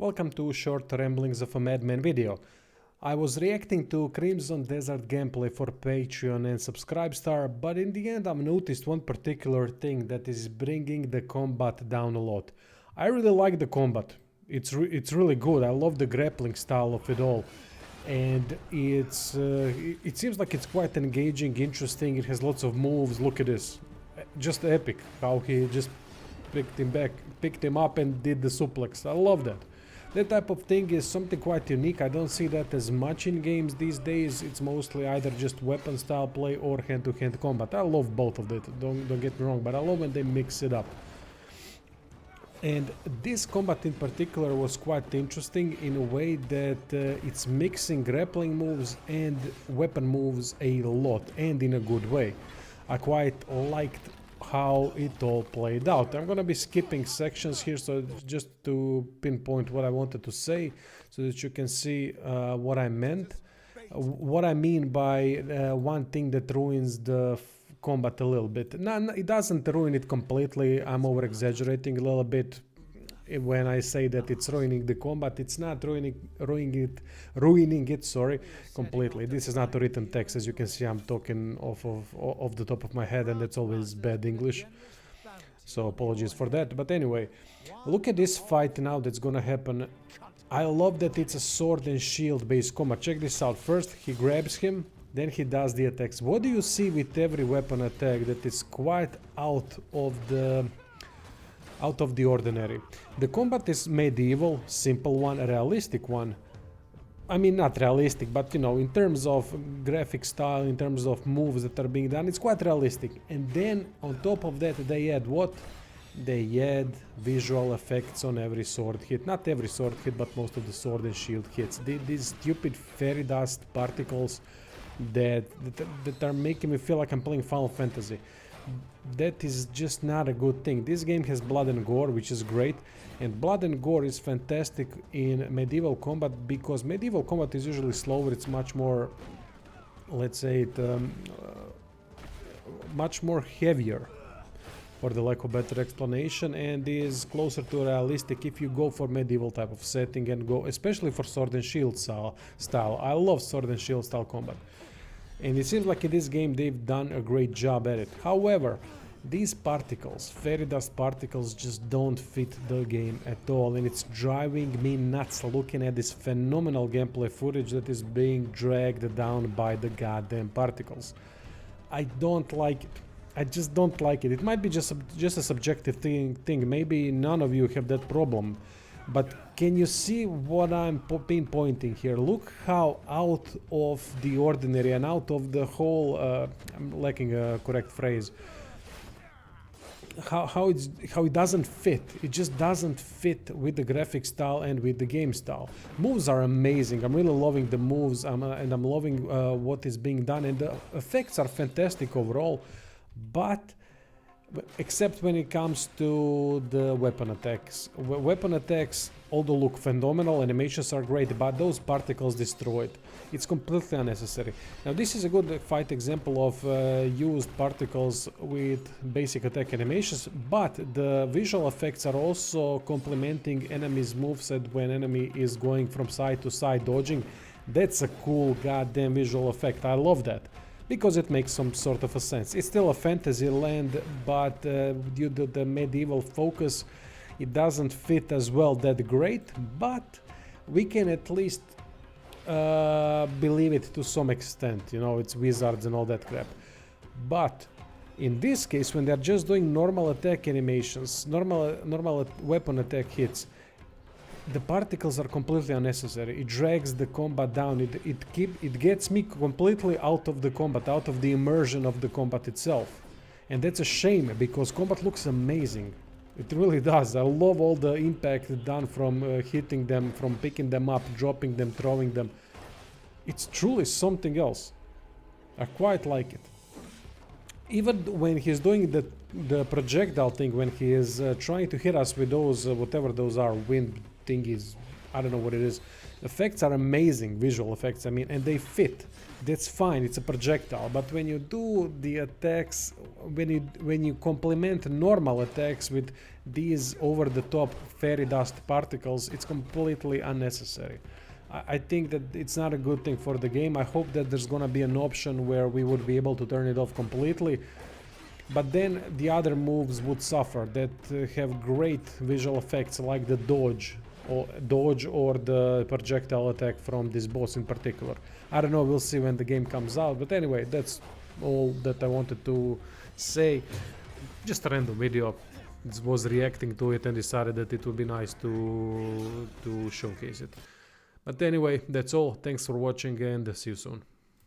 Welcome to Short Ramblings of a Madman video. I was reacting to Crimson Desert gameplay for Patreon and Subscribestar, but in the end I've noticed one particular thing that is bringing the combat down a lot. I really like the combat. It's really good. I love the grappling style of it all. And it seems like it's quite engaging, interesting. It has lots of moves. Look at this. Just epic how he just picked him up and did the suplex. I love that. That type of thing is something quite unique. I don't see that as much in games these days. It's mostly either just weapon style play or hand-to-hand combat. I love both of that, don't get me wrong, but I love when they mix it up. And this combat in particular was quite interesting in a way that it's mixing grappling moves and weapon moves a lot, and in a good way. I quite liked how it all played out. I'm gonna be skipping sections here, so just to pinpoint what I wanted to say, so that you can see what I meant. What I mean by one thing that ruins the combat a little bit. No, it doesn't ruin it completely. I'm over exaggerating a little bit when I say that it's ruining the combat. It's not ruining it, sorry, completely. This is not a written text. As you can see, I'm talking off the top of my head, and that's always bad English, so apologies for that. But anyway, look at this fight now that's gonna happen. I love that it's a sword and shield based combat. Check this out. First he grabs him, then he does the attacks. What do you see with every weapon attack that is quite out of the ordinary? The combat is medieval, simple one, a realistic one. I mean, not realistic, but you know, in terms of graphic style, in terms of moves that are being done, it's quite realistic. And then on top of that they add what? They add visual effects on every sword hit. Not every sword hit, but most of the sword and shield hits. These stupid fairy dust particles that are making me feel like I'm playing Final Fantasy. That is just not a good thing. This game has blood and gore, which is great, and blood and gore is fantastic in medieval combat, because medieval combat is usually slower. It's much more, let's say much more heavier, for the lack of better explanation, and is closer to realistic if you go for medieval type of setting and go especially for sword and shield style. I love sword and shield style combat, and it seems like in this game they've done a great job at it. However, these particles, fairy dust particles, just don't fit the game at all, and it's driving me nuts looking at this phenomenal gameplay footage that is being dragged down by the goddamn particles. I don't like it. I just don't like it. It might be just a subjective thing. Maybe none of you have that problem. But can you see what I'm pinpointing here? Look how out of the ordinary and out of the whole, I'm lacking a correct phrase, how it doesn't fit. It just doesn't fit with the graphic style and with the game style. Moves are amazing. I'm really loving the moves, and I'm loving what is being done, and the effects are fantastic overall. But except when it comes to the weapon attacks. Weapon attacks, although look phenomenal, animations are great, but those particles destroy it. It's completely unnecessary. Now this is a good fight example of used particles with basic attack animations, but the visual effects are also complementing enemies' moveset when enemy is going from side to side dodging. That's a cool goddamn visual effect. I love that, because it makes some sort of a sense. It's still a fantasy land, but due to the medieval focus, it doesn't fit as well that great, but we can at least believe it to some extent. You know, it's wizards and all that crap. But in this case, when they're just doing normal attack animations, normal weapon attack hits, the particles are completely unnecessary. It drags the combat down. It gets me completely out of the combat, out of the immersion of the combat itself. And that's a shame, because combat looks amazing. It really does. I love all the impact done from hitting them, from picking them up, dropping them, throwing them. It's truly something else. I quite like it. Even when he's doing the projectile thing, when he is trying to hit us with those, whatever those are, wind thingies, I don't know what it is. Effects are amazing, visual effects, I mean, and they fit. That's fine, it's a projectile, but when you do the attacks, when you complement normal attacks with these over-the-top fairy dust particles, it's completely unnecessary. I think that it's not a good thing for the game. I hope that there's gonna be an option where we would be able to turn it off completely, but then the other moves would suffer that have great visual effects, like the dodge or the projectile attack from this boss in particular. I don't know, we'll see when the game comes out, but anyway, that's all that I wanted to say. Just a random video. It was reacting to it and decided that it would be nice to showcase it. But anyway, that's all. Thanks for watching and see you soon.